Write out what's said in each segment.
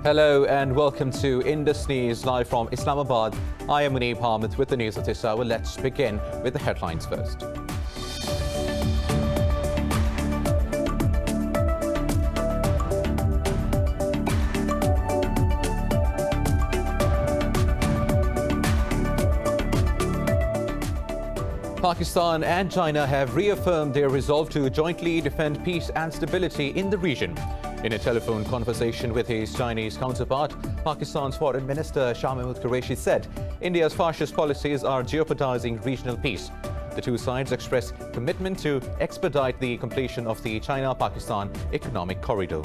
Hello and welcome to Indus News live from Islamabad. I am MINNEAPOLIS with the news of this hour. Let's begin with the headlines first. Pakistan and China have reaffirmed their resolve to jointly defend peace and stability in the region. In a telephone conversation with his Chinese counterpart, Pakistan's Foreign Minister Shah Mahmood Qureshi said India's fascist policies are jeopardizing regional peace. The two sides expressed commitment to expedite the completion of the China-Pakistan economic corridor.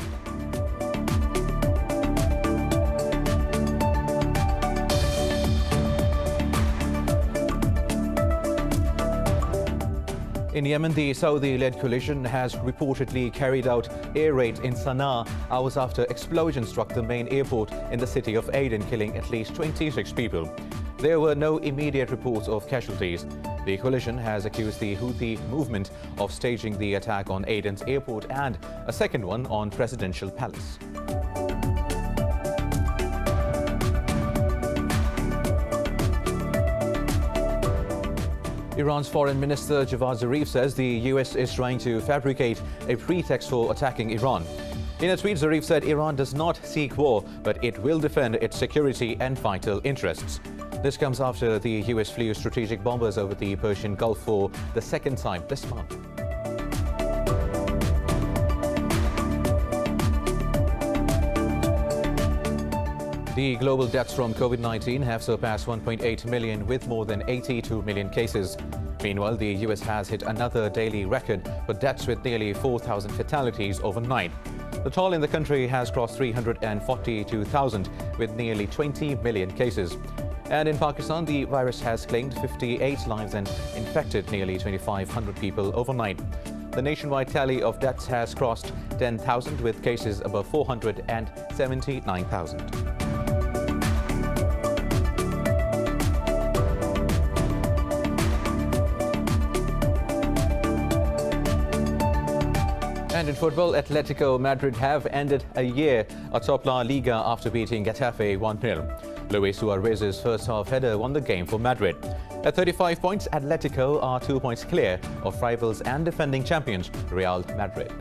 In Yemen, the Saudi-led coalition has reportedly carried out air raids in Sana'a hours after explosions struck the main airport in the city of Aden, killing at least 26 people. There were no immediate reports of casualties. The coalition has accused the Houthi movement of staging the attack on Aden's airport and a second one on Presidential Palace. Iran's Foreign Minister Javad Zarif says the US is trying to fabricate a pretext for attacking Iran. In a tweet, Zarif said Iran does not seek war, but it will defend its security and vital interests. This comes after the US flew strategic bombers over the Persian Gulf for the second time this month. The global deaths from COVID-19 have surpassed 1.8 million with more than 82 million cases. Meanwhile, the US has hit another daily record for deaths with nearly 4,000 fatalities overnight. The toll in the country has crossed 342,000 with nearly 20 million cases. And in Pakistan, the virus has claimed 58 lives and infected nearly 2,500 people overnight. The nationwide tally of deaths has crossed 10,000 with cases above 479,000. And in football, Atletico Madrid have ended a year atop La Liga after beating Getafe 1-0. Luis Suarez's first-half header won the game for Madrid. At 35 points, Atletico are 2 points clear of rivals and defending champions Real Madrid.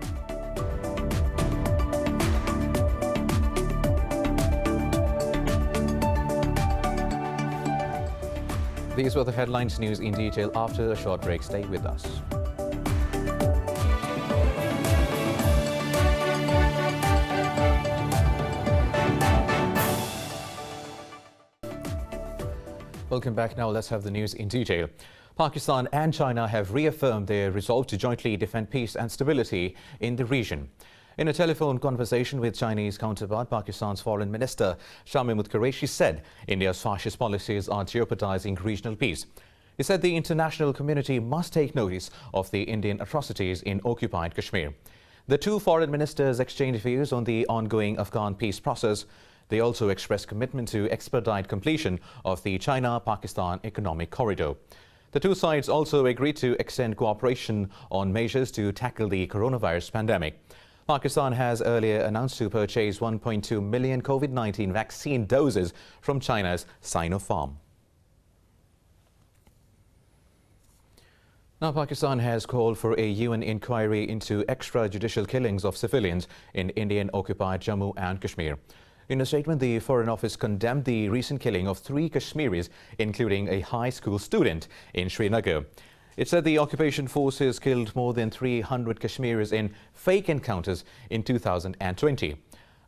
These were the headlines. News in detail after a short break. Stay with us. Welcome back. Now let's have the news in detail. Pakistan and China have reaffirmed their resolve to jointly defend peace and stability in the region. In a telephone conversation with Chinese counterpart, Pakistan's Foreign Minister Shah Mahmood Qureshi said India's fascist policies are jeopardizing regional peace. He said the international community must take notice of the Indian atrocities in occupied Kashmir. The two foreign ministers exchanged views on the ongoing Afghan peace process. They also expressed commitment to expedite completion of the China-Pakistan economic corridor. The two sides also agreed to extend cooperation on measures to tackle the coronavirus pandemic. Pakistan has earlier announced to purchase 1.2 million COVID-19 vaccine doses from China's Sinopharm. Now, Pakistan has called for a UN inquiry into extrajudicial killings of civilians in Indian-occupied Jammu and Kashmir. In a statement, the Foreign Office condemned the recent killing of 3 Kashmiris, including a high school student in Srinagar. It said the occupation forces killed more than 300 Kashmiris in fake encounters in 2020.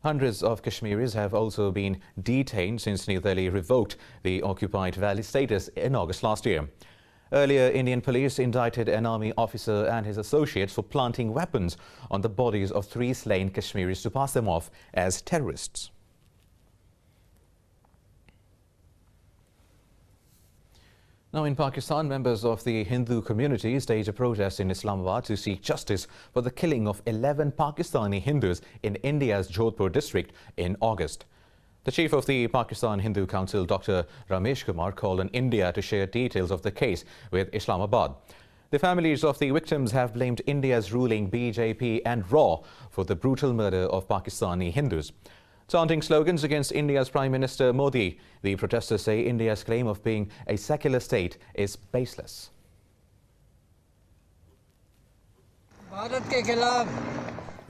Hundreds of Kashmiris have also been detained since New Delhi revoked the occupied valley status in August last year. Earlier, Indian police indicted an army officer and his associates for planting weapons on the bodies of 3 slain Kashmiris to pass them off as terrorists. Now, in Pakistan, members of the Hindu community staged a protest in Islamabad to seek justice for the killing of 11 Pakistani Hindus in India's JODHPUR district in August. The chief of the Pakistan Hindu Council, Dr. Ramesh Kumar, called on India to share details of the case with Islamabad. The families of the victims have blamed India's ruling BJP and RAW for the brutal murder of Pakistani Hindus. Chanting slogans against India's Prime Minister Modi, the protesters say India's claim of being a secular state is baseless.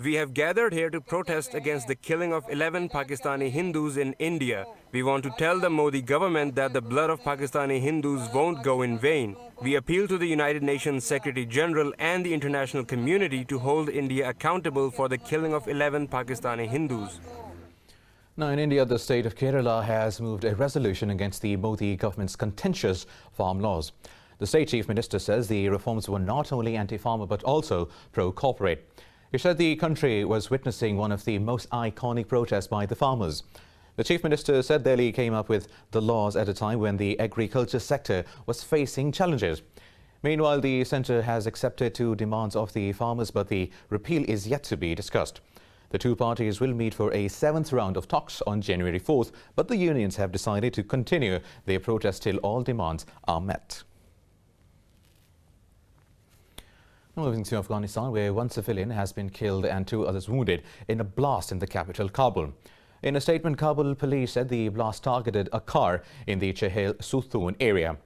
We have gathered here to protest against the killing of 11 Pakistani Hindus in India. We want to tell the Modi government that the blood of Pakistani Hindus won't go in vain. We appeal to the United Nations Secretary General and the international community to hold India accountable for the killing of 11 Pakistani Hindus. Now, in India, the state of Kerala has moved a resolution against the Modi government's contentious farm laws. The state chief minister says the reforms were not only anti-farmer but also pro-corporate. He said the country was witnessing one of the most iconic protests by the farmers. The chief minister said Delhi came up with the laws at a time when the agriculture sector was facing challenges. Meanwhile, the centre has accepted two demands of the farmers, but the repeal is yet to be discussed. The two parties will meet for a 7th round of talks on January 4th, but the unions have decided to continue their protest till all demands are met. Moving to Afghanistan, where one civilian has been killed and 2 others wounded in a blast in the capital, Kabul. In a statement, Kabul police said the blast targeted a car in the Chehel-Sutun area.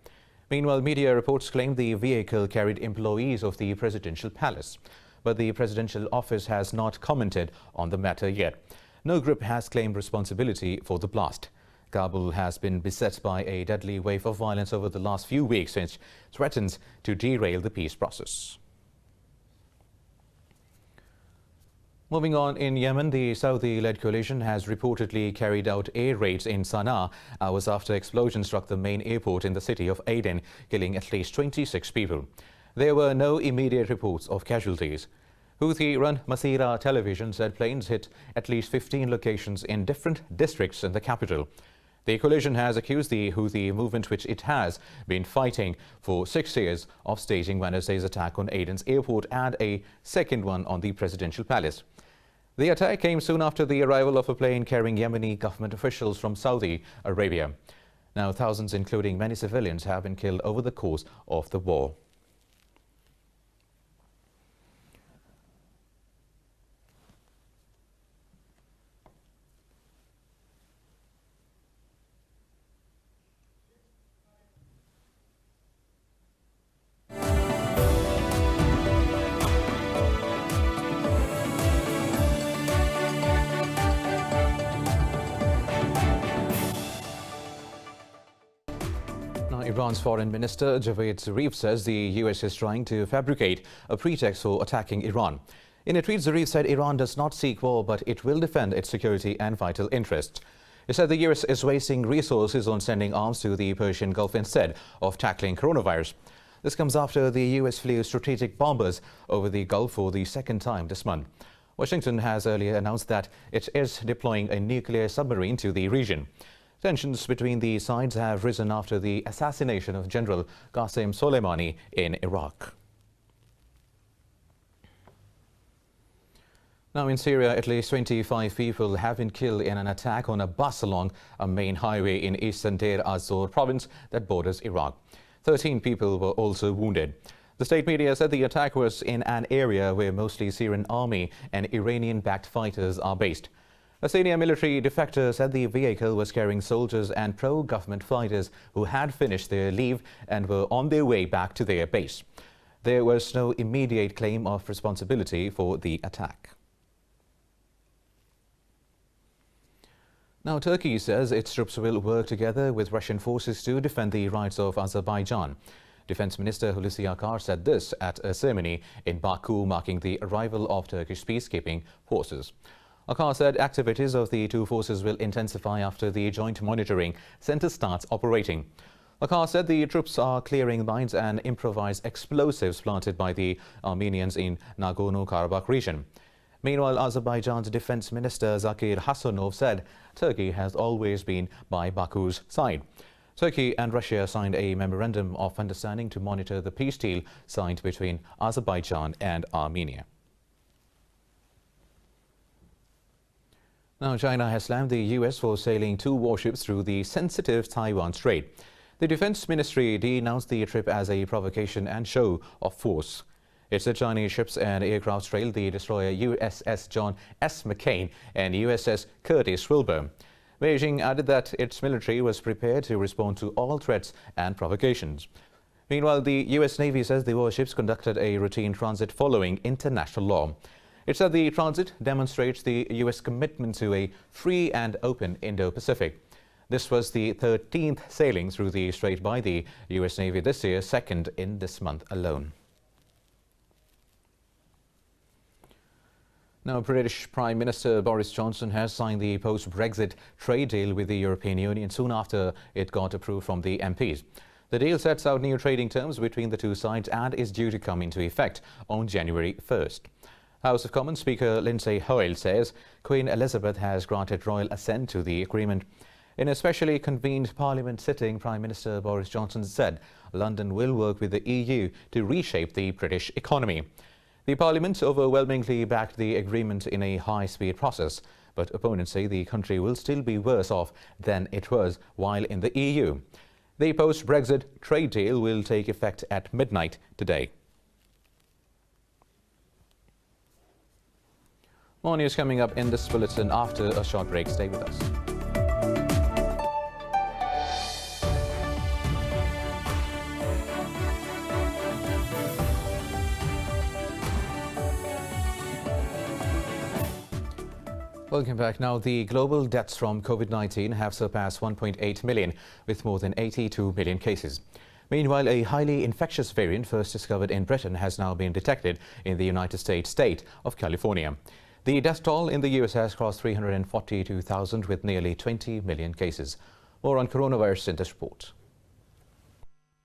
Meanwhile, media reports claim the vehicle carried employees of the presidential palace, but the presidential office has not commented on the matter yet. No group has claimed responsibility for the blast. Kabul has been beset by a deadly wave of violence over the last few weeks, which threatens to derail the peace process. Moving on, in Yemen, the Saudi-led coalition has reportedly carried out air raids in Sana'a hours after explosions struck the main airport in the city of Aden, killing at least 26 people. There were no immediate reports of casualties. Houthi-run Masira television said planes hit at least 15 locations in different districts in the capital. The coalition has accused the Houthi movement, which it has been fighting for 6 years, of staging Wednesday's attack on Aden's airport and a second one on the presidential palace. The attack came soon after the arrival of a plane carrying Yemeni government officials from Saudi Arabia. Now, thousands, including many civilians, have been killed over the course of the war. Iran's Foreign Minister Javad Zarif says the US is trying to fabricate a pretext for attacking Iran. In a tweet, Zarif said Iran does not seek war, but it will defend its security and vital interests. He said the US is wasting resources on sending arms to the Persian Gulf instead of tackling coronavirus. This comes after the US flew strategic bombers over the Gulf for the second time this month. Washington has earlier announced that it is deploying a nuclear submarine to the region. Tensions between the sides have risen after the assassination of General Qasem Soleimani in Iraq. Now, in Syria, at least 25 people have been killed in an attack on a bus along a main highway in eastern Deir az-Zor province that borders Iraq. 13 people were also wounded. The state media said the attack was in an area where mostly Syrian army and Iranian-backed fighters are based. A senior military defector said the vehicle was carrying soldiers and pro-government fighters who had finished their leave and were on their way back to their base. There was no immediate claim of responsibility for the attack. Now, Turkey says its troops will work together with Russian forces to defend the rights of Azerbaijan. Defense Minister Hulusi Akar said this at a ceremony in Baku marking the arrival of Turkish peacekeeping forces. Akar said activities of the two forces will intensify after the joint monitoring center starts operating. Akar said the troops are clearing mines and improvised explosives planted by the Armenians in Nagorno-Karabakh region. Meanwhile, Azerbaijan's defense minister Zakir Hasanov said Turkey has always been by Baku's side. Turkey and Russia signed a memorandum of understanding to monitor the peace deal signed between Azerbaijan and Armenia. Now, China has slammed the U.S. for sailing 2 warships through the sensitive Taiwan Strait. The Defense Ministry denounced the trip as a provocation and show of force. It said Chinese ships and aircraft trailed the destroyer USS John S. McCain and USS Curtis Wilbur. Beijing added that its military was prepared to respond to all threats and provocations. Meanwhile, the U.S. Navy says the warships conducted a routine transit following international law. It said the transit demonstrates the U.S. commitment to a free and open Indo-Pacific. This was the 13th sailing through the strait by the U.S. Navy this year, second in this month alone. Now, British Prime Minister Boris Johnson has signed the post-Brexit trade deal with the European Union soon after it got approved from the MPs. The deal sets out new trading terms between the two sides and is due to come into effect on January 1st. House of Commons Speaker Lindsay Hoyle says Queen Elizabeth has granted royal assent to the agreement. In a specially convened Parliament sitting, Prime Minister Boris Johnson said London will work with the EU to reshape the British economy. The Parliament overwhelmingly backed the agreement in a high-speed process, but opponents say the country will still be worse off than it was while in the EU. The post-Brexit trade deal will take effect at midnight today. More news coming up in this bulletin after a short break. Stay with us. Welcome back. Now, the global deaths from COVID-19 have surpassed 1.8 million, with more than 82 million cases. Meanwhile, a highly infectious variant first discovered in Britain has now been detected in the United States state of California. The death toll in the US has crossed 342,000 with nearly 20 million cases. More on coronavirus in this report.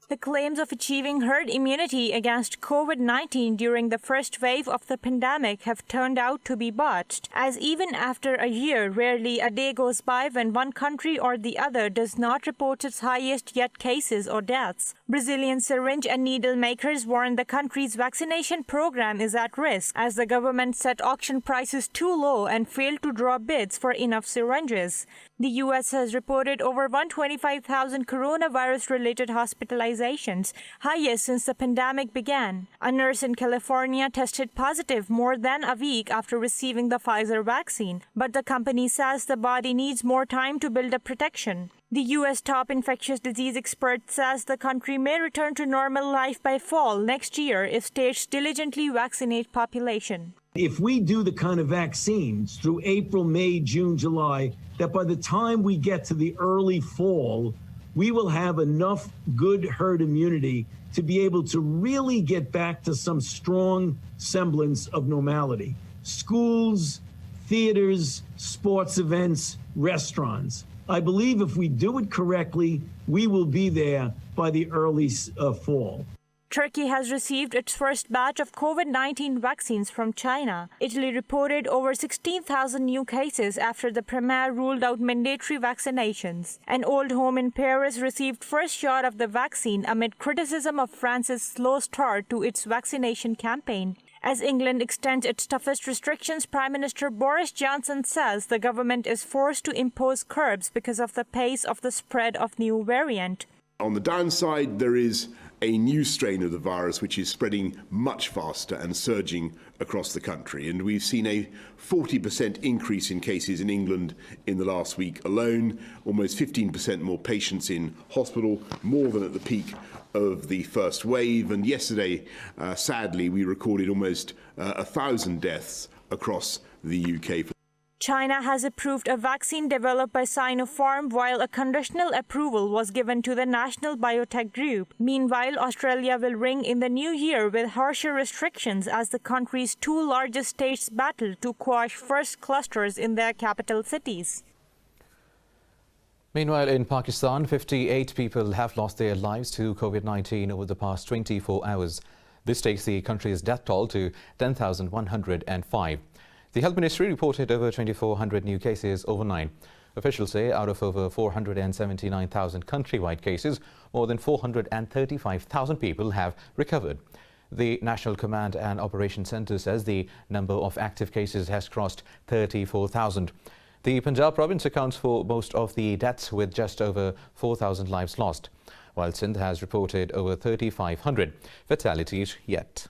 The claims of achieving herd immunity against COVID-19 during the first wave of the pandemic have turned out to be botched, as even after a year, rarely a day goes by when one country or the other does not report its highest yet cases or deaths. Brazilian syringe and needle makers warn the country's vaccination program is at risk, as the government set auction prices too low and failed to draw bids for enough syringes. The U.S. has reported over 125,000 coronavirus-related hospitalizations, highest since the pandemic began. A nurse in California tested positive more than a week after receiving the Pfizer vaccine, but the company says the body needs more time to build up protection. The U.S. top infectious disease expert says the country may return to normal life by fall next year if states diligently vaccinate population. If we do the kind of vaccines through April, May, June, July, that by the time we get to the early fall, we will have enough good herd immunity to be able to really get back to some strong semblance of normality. Schools, theaters, sports events, restaurants. I believe if we do it correctly, we will be there by the early fall. Turkey has received its first batch of COVID-19 vaccines from China. Italy reported over 16,000 new cases after the premier ruled out mandatory vaccinations. An old home in Paris received first shot of the vaccine amid criticism of France's slow start to its vaccination campaign. As England extends its toughest restrictions, Prime Minister Boris Johnson says the government is forced to impose curbs because of the pace of the spread of new variant. On the downside, there is a new strain of the virus which is spreading much faster and surging across the country. And we've seen a 40% increase in cases in England in the last week alone, almost 15% more patients in hospital, more than at the peak of the first wave. And yesterday, sadly, we recorded almost 1,000 deaths across the UK. China has approved a vaccine developed by Sinopharm, while a conditional approval was given to the national biotech group. Meanwhile, Australia will ring in the new year with harsher restrictions as the country's two largest states battle to quash first clusters in their capital cities. Meanwhile, in Pakistan, 58 people have lost their lives to COVID-19 over the past 24 hours. This takes the country's death toll to 10,105. The Health Ministry reported over 2,400 new cases overnight. Officials say out of over 479,000 countrywide cases, more than 435,000 people have recovered. The National Command and Operations Centre says the number of active cases has crossed 34,000. The Punjab province accounts for most of the deaths with just over 4,000 lives lost, while Sindh has reported over 3,500 fatalities yet.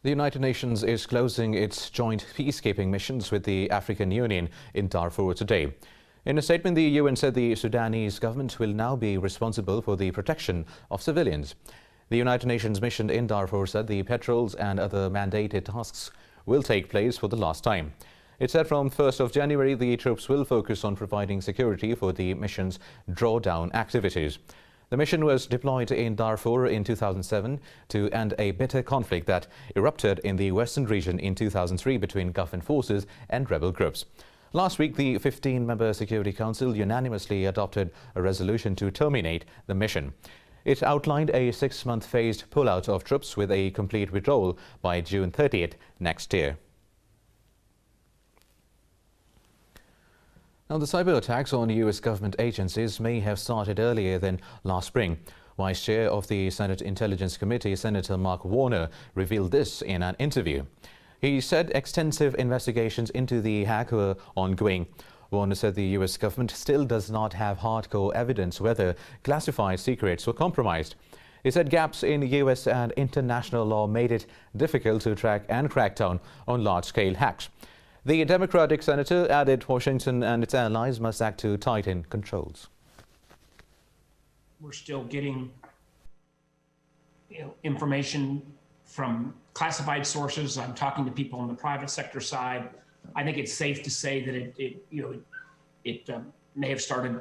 The United Nations is closing its joint peacekeeping missions with the African Union in Darfur today. In a statement, the UN said the Sudanese government will now be responsible for the protection of civilians. The United Nations mission in Darfur said the patrols and other mandated tasks will take place for the last time. It said from 1st of January, the troops will focus on providing security for the mission's drawdown activities. The mission was deployed in Darfur in 2007 to end a bitter conflict that erupted in the western region in 2003 between government forces and rebel groups. Last week, the 15-member Security Council unanimously adopted a resolution to terminate the mission. It outlined a 6-month phased pullout of troops with a complete withdrawal by June 30th next year. Now, the cyber attacks on U.S. government agencies may have started earlier than last spring. Vice Chair of the Senate Intelligence Committee, Senator Mark Warner, revealed this in an interview. He said extensive investigations into the hack were ongoing. Warner said the U.S. government still does not have hardcore evidence whether classified secrets were compromised. He said gaps in U.S. and international law made it difficult to track and crack down on large-scale hacks. The Democratic senator added Washington and its allies must act to tighten controls. We're still getting information from classified sources. I'm talking to people on the private sector side. I think it's safe to say that it may have started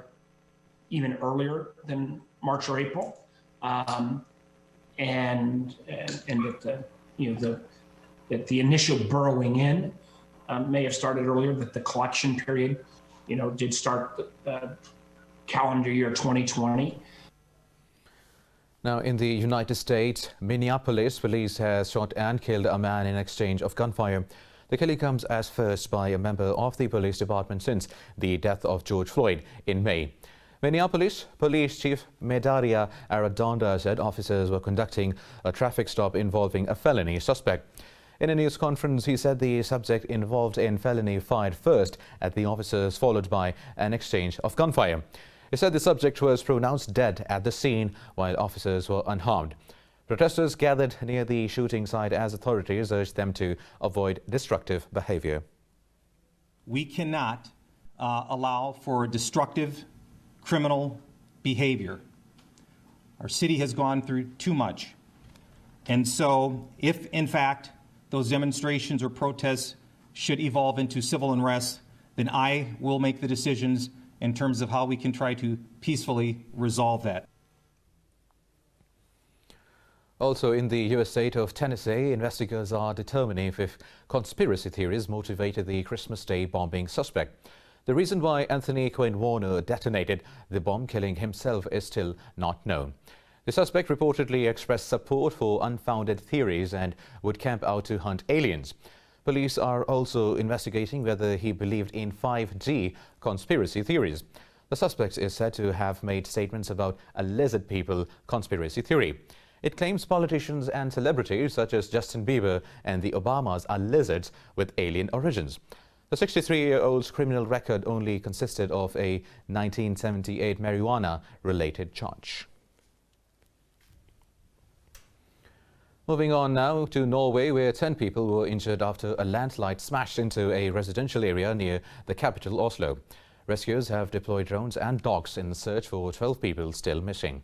even earlier than March or April, and that the initial burrowing in may have started earlier, that the collection period, did start calendar year 2020. Now, in the United States, Minneapolis police has shot and killed a man in exchange of gunfire. The killing comes as first by a member of the police department since the death of George Floyd in May. Minneapolis Police Chief Medaria Arradondo said officers were conducting a traffic stop involving a felony suspect. In a news conference, he said the subject involved in felony fired first at the officers, followed by an exchange of gunfire. He said the subject was pronounced dead at the scene while officers were unharmed. Protesters gathered near the shooting site as authorities urged them to avoid destructive behavior. We cannot allow for destructive criminal behavior. Our city has gone through too much. And so if, in fact, those demonstrations or protests should evolve into civil unrest, then I will make the decisions in terms of how we can try to peacefully resolve that. Also, in the U.S. state of Tennessee, investigators are determining if conspiracy theories motivated the Christmas Day bombing suspect. The reason why Anthony Quinn Warner detonated the bomb, killing himself, is still not known. The suspect reportedly expressed support for unfounded theories and would camp out to hunt aliens. Police are also investigating whether he believed in 5G conspiracy theories. The suspect is said to have made statements about a lizard people conspiracy theory. It claims politicians and celebrities such as Justin Bieber and the Obamas are lizards with alien origins. The 63-year-old's criminal record only consisted of a 1978 marijuana-related charge. Moving on now to Norway, where 10 people were injured after a landslide smashed into a residential area near the capital, Oslo. Rescuers have deployed drones and dogs in the search for 12 people still missing.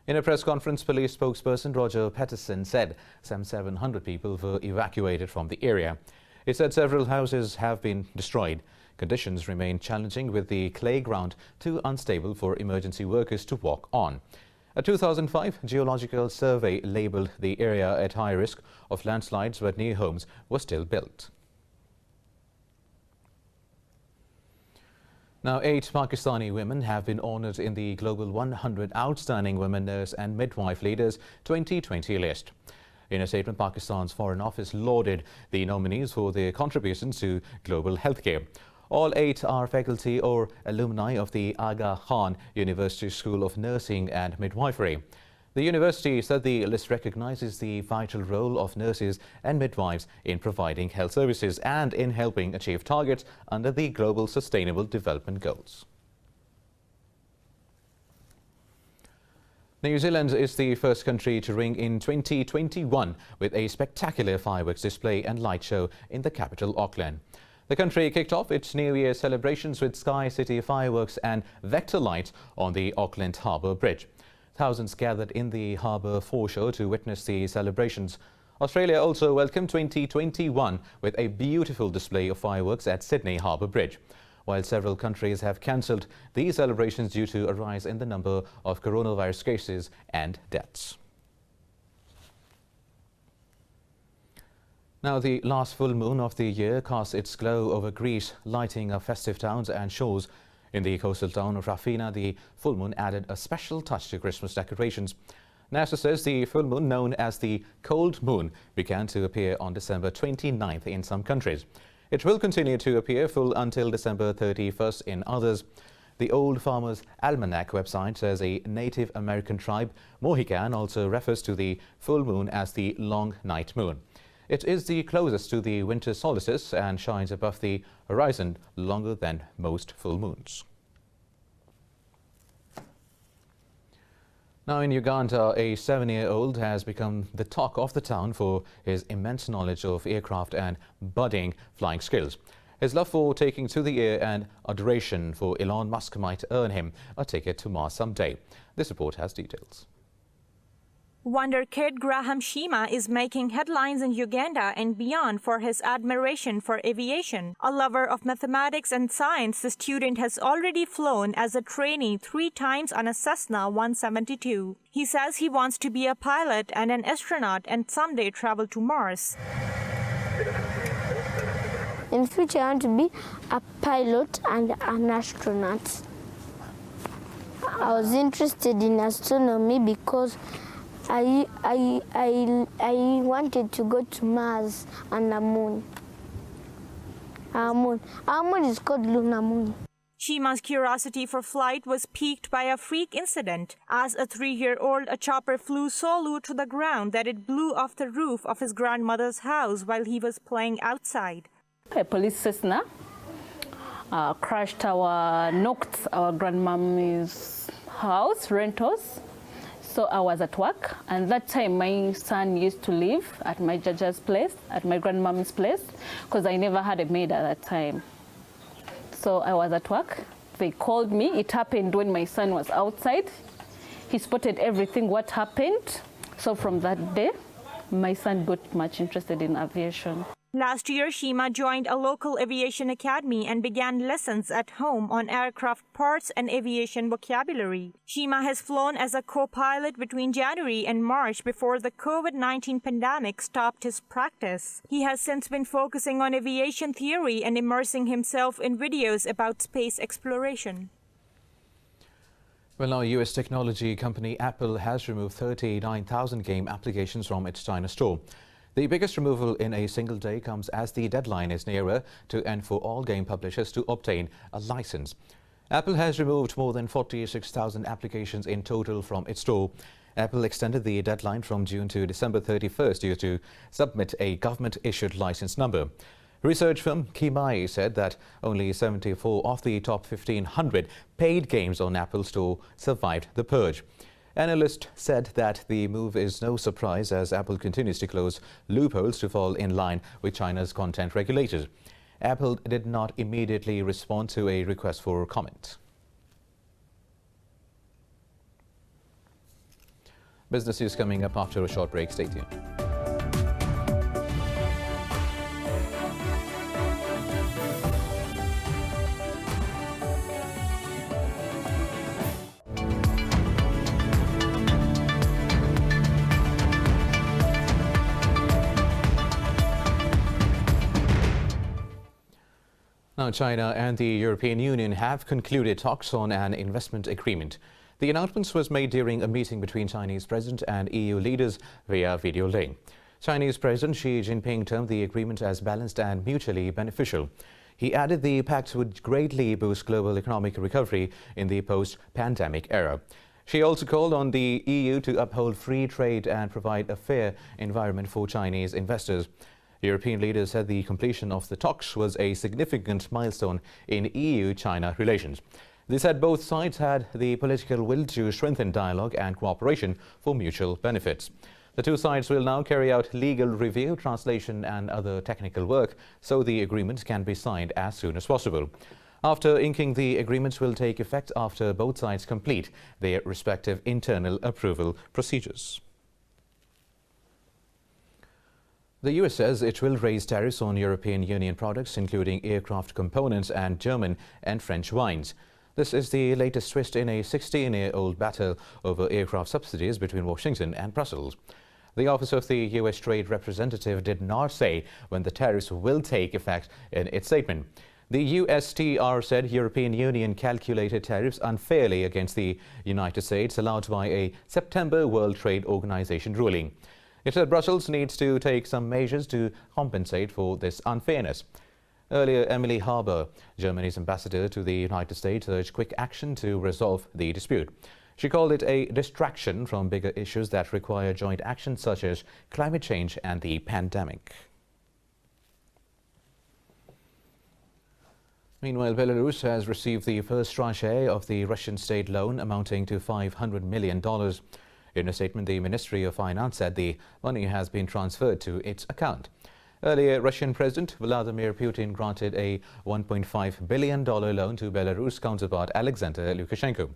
In a press conference, police spokesperson Roger Petterson said some 700 people were evacuated from the area. He said several houses have been destroyed. Conditions remain challenging, with the clay ground too unstable for emergency workers to walk on. A 2005 geological survey labelled the area at high risk of landslides, but new homes were still built. Now, 8 Pakistani women have been honoured in the Global 100 Outstanding Women Nurse and Midwife Leaders 2020 list. In a statement, Pakistan's Foreign Office lauded the nominees for their contributions to global healthcare. All 8 are faculty or alumni of the Aga Khan University School of Nursing and Midwifery. The university said the list recognizes the vital role of nurses and midwives in providing health services and in helping achieve targets under the Global Sustainable Development Goals. New Zealand is the first country to ring in 2021 with a spectacular fireworks display and light show in the capital, Auckland. The country kicked off its New Year celebrations with Sky City fireworks and vector lights on the Auckland Harbour Bridge. Thousands gathered in the harbour foreshore to witness the celebrations. Australia also welcomed 2021 with a beautiful display of fireworks at Sydney Harbour Bridge. While several countries have cancelled these celebrations due to a rise in the number of coronavirus cases and deaths. Now, the last full moon of the year casts its glow over Greece, lighting up festive towns and shores. In the coastal town of Rafina, the full moon added a special touch to Christmas decorations. NASA says the full moon, known as the cold moon, began to appear on December 29th in some countries. It will continue to appear full until December 31st in others. The Old Farmer's Almanac website says a Native American tribe, Mohican, also refers to the full moon as the long night moon. It is the closest to the winter solstice and shines above the horizon longer than most full moons. Now, in Uganda, a 7-year-old has become the talk of the town for his immense knowledge of aircraft and budding flying skills. His love for taking to the air and adoration for Elon Musk might earn him a ticket to Mars someday. This report has details. Wonder kid Graham Shima is making headlines in Uganda and beyond for his admiration for aviation. A lover of mathematics and science, the student has already flown as a trainee 3 times on a Cessna 172. He says he wants to be a pilot and an astronaut and someday travel to Mars. In future, I want to be a pilot and an astronaut. I was interested in astronomy because I wanted to go to Mars and the moon. Our moon is called Lunar Moon. Shima's curiosity for flight was piqued by a freak incident. As a 3-year-old, a chopper flew so low to the ground that it blew off the roof of his grandmother's house while he was playing outside. A police Cessna knocked our grandmommy's house, rentals. So I was at work, and that time my son used to live at my judge's place, at my grandmom's place, because I never had a maid at that time. So I was at work. They called me. It happened when my son was outside. He spotted everything, what happened. So from that day, my son got much interested in aviation. Last year, Shima joined a local aviation academy and began lessons at home on aircraft parts and aviation vocabulary. Shima has flown as a co-pilot between January and March before the COVID-19 pandemic stopped his practice. He has since been focusing on aviation theory and immersing himself in videos about space exploration. Well, now, U.S. technology company Apple has removed 39,000 game applications from its China store. The biggest removal in a single day comes as the deadline is nearer to end for all game publishers to obtain a license. Apple has removed more than 46,000 applications in total from its store. Apple extended the deadline from June to December 31st due to submit a government-issued license number. Research firm Kimai said that only 74 of the top 1,500 paid games on Apple Store survived the purge. Analysts said that the move is no surprise as Apple continues to close loopholes to fall in line with China's content regulators. Apple did not immediately respond to a request for comment. Business news coming up after a short break. Stay tuned. Now, China and the European Union have concluded talks on an investment agreement. The announcement was made during a meeting between Chinese President and EU leaders via video link. Chinese President Xi Jinping termed the agreement as balanced and mutually beneficial. He added the pact would greatly boost global economic recovery in the post-pandemic era. She also called on the EU to uphold free trade and provide a fair environment for Chinese investors. European leaders said the completion of the talks was a significant milestone in EU-China relations. They said both sides had the political will to strengthen dialogue and cooperation for mutual benefits. The two sides will now carry out legal review, translation and other technical work so the agreement can be signed as soon as possible. After inking, the agreements will take effect after both sides complete their respective internal approval procedures. The US says it will raise tariffs on European Union products, including aircraft components and German and French wines. This is the latest twist in a 16-year-old battle over aircraft subsidies between Washington and Brussels. The Office of the U.S. Trade Representative did not say when the tariffs will take effect in its statement. The USTR said European Union calculated tariffs unfairly against the United States allowed by a September World Trade Organization ruling. It said Brussels needs to take some measures to compensate for this unfairness. Earlier, Emily Harbour, Germany's ambassador to the United States, urged quick action to resolve the dispute. She called it a distraction from bigger issues that require joint action such as climate change and the pandemic. Meanwhile, Belarus has received the first tranche of the Russian state loan amounting to $500 million. In a statement, the Ministry of Finance said the money has been transferred to its account. Earlier, Russian President Vladimir Putin granted a $1.5 billion loan to Belarus counterpart Alexander Lukashenko.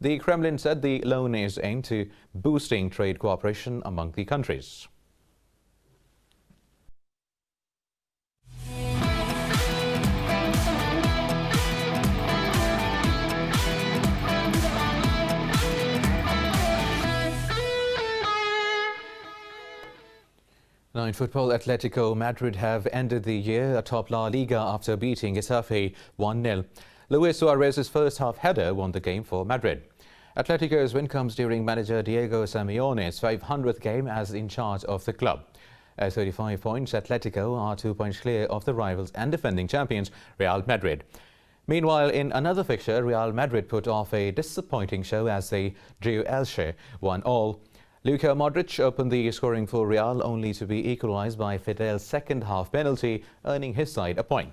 The Kremlin said the loan is aimed to boosting trade cooperation among the countries. Now in football, Atletico Madrid have ended the year atop La Liga after beating Getafe 1-0. Luis Suarez's first half header won the game for Madrid. Atletico's win comes during manager Diego Simeone's 500th game as in charge of the club. At 35 points, Atletico are 2 points clear of the rivals and defending champions Real Madrid. Meanwhile, in another fixture, Real Madrid put off a disappointing show as they drew Elche 1-1. Luka Modric opened the scoring for Real, only to be equalized by Fidel's second half penalty, earning his side a point.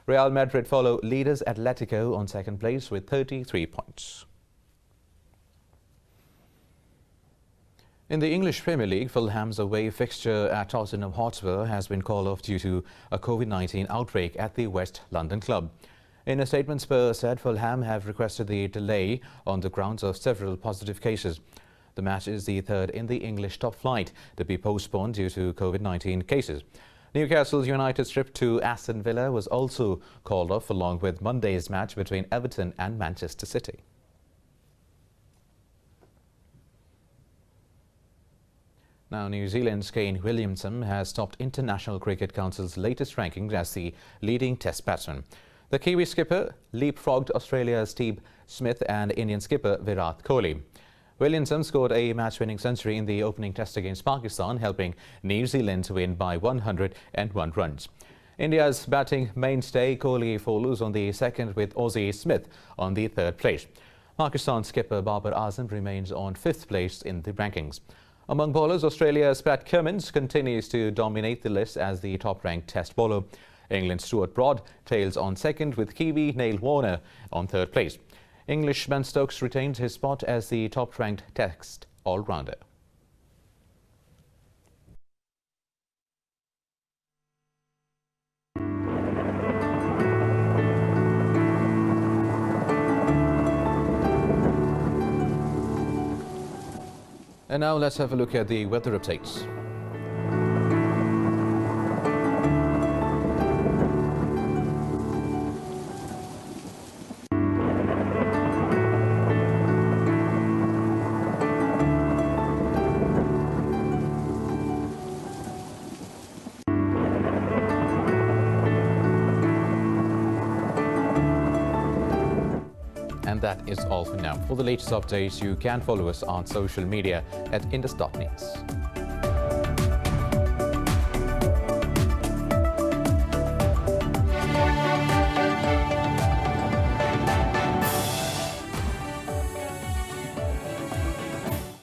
Real Madrid follow leaders Atletico on second place with 33 points. In the English Premier League, Fulham's away fixture at Tottenham Hotspur has been called off due to a COVID-19 outbreak at the West London club. In a statement, Spurs said Fulham have requested the delay on the grounds of several positive cases. The match is the third in the English top flight to be postponed due to COVID-19 cases. Newcastle United's trip to Aston Villa was also called off, along with Monday's match between Everton and Manchester City. Now, New Zealand's Kane Williamson has topped International Cricket Council's latest rankings as the leading Test batsman. The Kiwi skipper leapfrogged Australia's Steve Smith and Indian skipper Virat Kohli. Williamson scored a match-winning century in the opening Test against Pakistan, helping New Zealand to win by 101 runs. India's batting mainstay Kohli follows on the second, with Aussie Smith on the third place. Pakistan skipper Babar Azam remains on fifth place in the rankings. Among bowlers, Australia's Pat Cummins continues to dominate the list as the top-ranked Test bowler. England's Stuart Broad tails on second, with Kiwi Neil Warner on third place. English Ben Stokes retains his spot as the top-ranked Test all-rounder. And now let's have a look at the weather updates. And that is all for now. For the latest updates, you can follow us on social media at Indus.News.